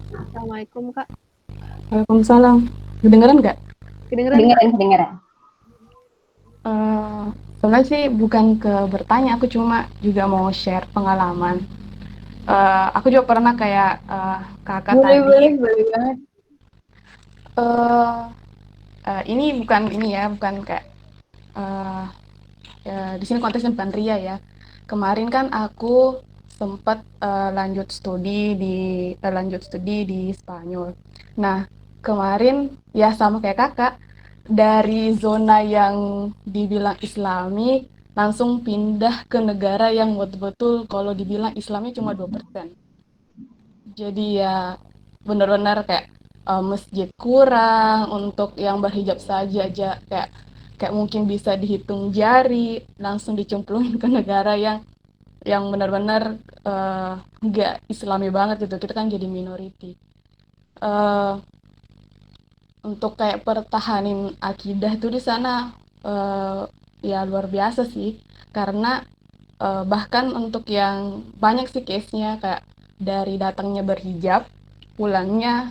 Assalamualaikum Kak. Waalaikumsalam. Kedengeran nggak? Kedengeran Kak? Kedengeran, kedengeran. Eh, Sebenarnya sih bukan ke bertanya, aku cuma juga mau share pengalaman. Aku juga pernah kayak kakak Boleh, tadi. boleh, boleh banget. eh ini bukan ini ya, bukan kayak eh ya, di sini konteksnya bukan ria ya. Kemarin kan aku sempat lanjut studi di Spanyol. Nah, kemarin ya sama kayak kakak, dari zona yang dibilang Islami langsung pindah ke negara yang betul-betul kalau dibilang Islamnya cuma 2%. Jadi ya benar-benar kayak masjid kurang, untuk yang berhijab saja aja kayak kayak mungkin bisa dihitung jari, langsung dicemplungin ke negara yang benar-benar eh, nggak Islami banget gitu. Kita kan jadi minority. Eh, untuk kayak pertahanin akidah tuh di sana eh, ya luar biasa sih, karena bahkan untuk yang banyak sih case-nya kayak dari datangnya berhijab, pulangnya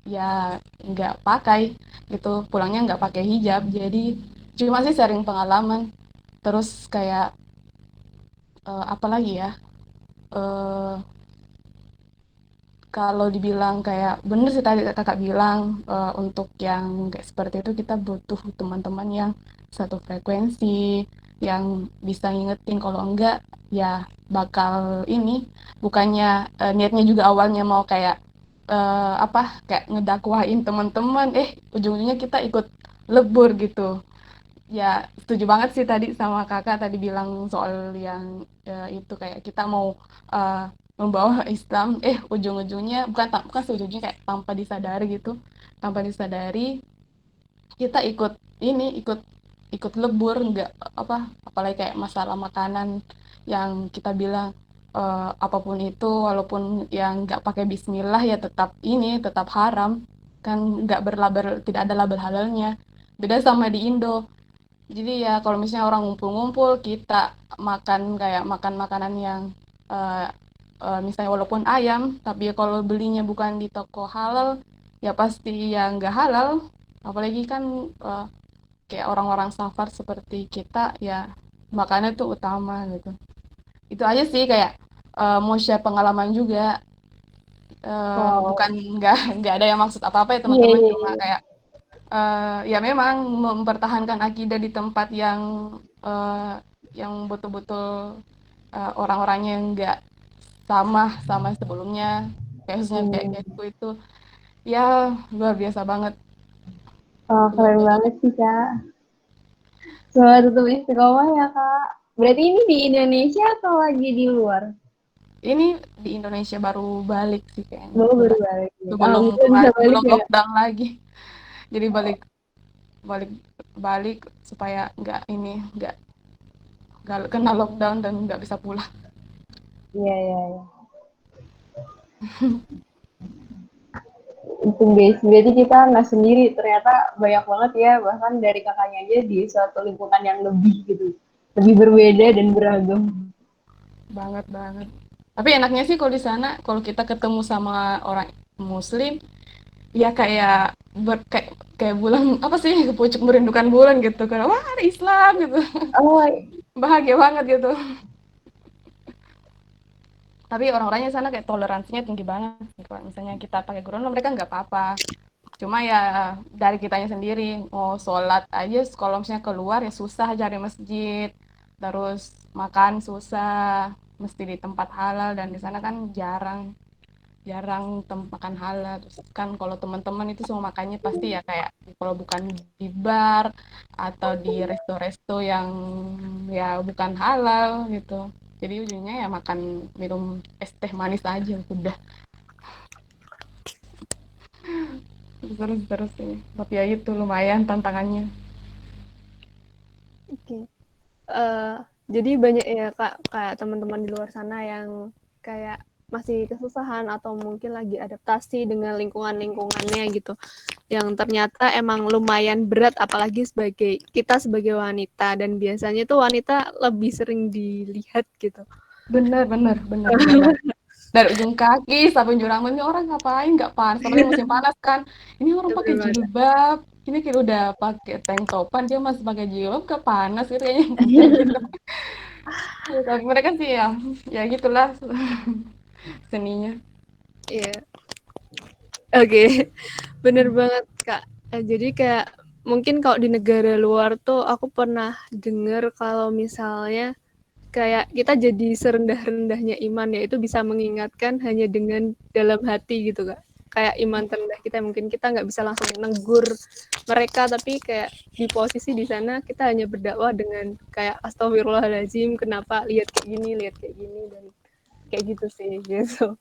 ya nggak pakai gitu, pulangnya nggak pakai hijab. Jadi cuma sih sharing pengalaman. Terus kayak apa lagi ya, eh, kalau dibilang kayak bener sih tadi kakak bilang, untuk yang kayak seperti itu kita butuh teman-teman yang satu frekuensi, yang bisa ngingetin. Kalau enggak ya bakal ini, bukannya niatnya juga awalnya mau kayak apa, kayak ngedakwahin teman-teman, ujung-ujungnya kita ikut lebur gitu. Ya, setuju banget sih tadi sama kakak tadi bilang soal yang itu kayak kita mau eh, membawa Islam, ujung-ujungnya bukan seujungnya kayak tanpa disadari gitu, tanpa disadari kita ikut ini, ikut lebur, nggak apa, apalagi kayak masalah makanan yang kita bilang apapun itu walaupun yang nggak pakai Bismillah ya tetap ini, tetap haram kan, nggak berlabel, tidak ada label halalnya. Beda sama di Indo. Jadi ya kalau misalnya orang ngumpul-ngumpul, kita makan kayak makan makanan yang eh, misalnya walaupun ayam, tapi ya kalau belinya bukan di toko halal, ya pasti ya nggak halal. Apalagi kan eh, kayak orang-orang safar seperti kita, ya makannya tuh utama gitu. Itu aja sih kayak mau share pengalaman juga. Wow. Bukan nggak ada yang maksud apa-apa ya Iya, teman-teman, iya, cuma iya. kayak ya memang mempertahankan akidah di tempat eh, yang betul-betul orang-orangnya yang nggak sama sama sebelumnya, kayak khususnya kayak Hmm. kayak itu ya luar biasa banget, Oh, luar keren biasa banget banget. sih, Kak. Semoga tetap istiqomah ya, Kak. Berarti ini di Indonesia atau lagi di luar? Ini di Indonesia baru balik sih kayaknya, Baru balik ya. sebelum Alhamdulillah bisa balik sebelum ya, Kak. lockdown lagi. Jadi balik balik balik supaya nggak kena lockdown dan nggak bisa pulang. Iya, iya, iya. Itu guys, berarti kita nggak sendiri. Ternyata banyak banget ya, bahkan dari kakaknya aja di suatu lingkungan yang lebih gitu. Lebih berbeda dan beragam. Banget banget. Tapi enaknya sih kalau di sana, kalau kita ketemu sama orang Muslim, ya kayak kayak kayak bulan apa sih, pucuk merindukan bulan gitu kan. Wah, ada Islam gitu. Oh, Bahagia banget gitu. Tapi orang-orangnya di sana kayak toleransinya tinggi banget. Kalau misalnya kita pakai Quran, mereka nggak apa-apa. Cuma ya dari kitanya sendiri, mau sholat aja kalau misalnya keluar ya susah cari masjid. Terus makan susah, mesti di tempat halal, dan di sana kan jarang jarang makan halal. Terus kan kalau teman-teman itu semua makannya pasti ya kayak kalau bukan di bar atau di resto-resto yang ya bukan halal gitu. Jadi ujungnya ya makan minum es teh manis aja udah. Terus terus sih, tapi ya itu lumayan tantangannya. Oke. Eh, jadi banyak ya Kak, kayak teman-teman di luar sana yang kayak masih kesusahan atau mungkin lagi adaptasi dengan lingkungan-lingkungannya gitu. Yang ternyata emang lumayan berat apalagi sebagai kita sebagai wanita dan biasanya tuh wanita lebih sering dilihat gitu. Bener bener bener bener banget. dari ujung kaki sampai ujung rambut, ini orang ngapain nggak panas, apalagi musim panas kan, ini orang pakai Bener banget. jilbab, ini kayak udah pakai tank topan dia masih pakai jilbab, ke panas gitu kayaknya kayak gitu. Ya, tapi mereka sih ya gitulah seninya. Iya. Oke, bener banget Kak. Jadi kayak mungkin kalau di negara luar tuh aku pernah denger kalau misalnya kayak kita jadi serendah-rendahnya iman ya itu bisa mengingatkan hanya dengan dalam hati gitu Kak. Kayak iman terendah kita mungkin kita nggak bisa langsung negur mereka tapi kayak di posisi di sana kita hanya berdakwah dengan kayak astagfirullahaladzim kenapa lihat kayak gini dan kayak gitu sih gitu.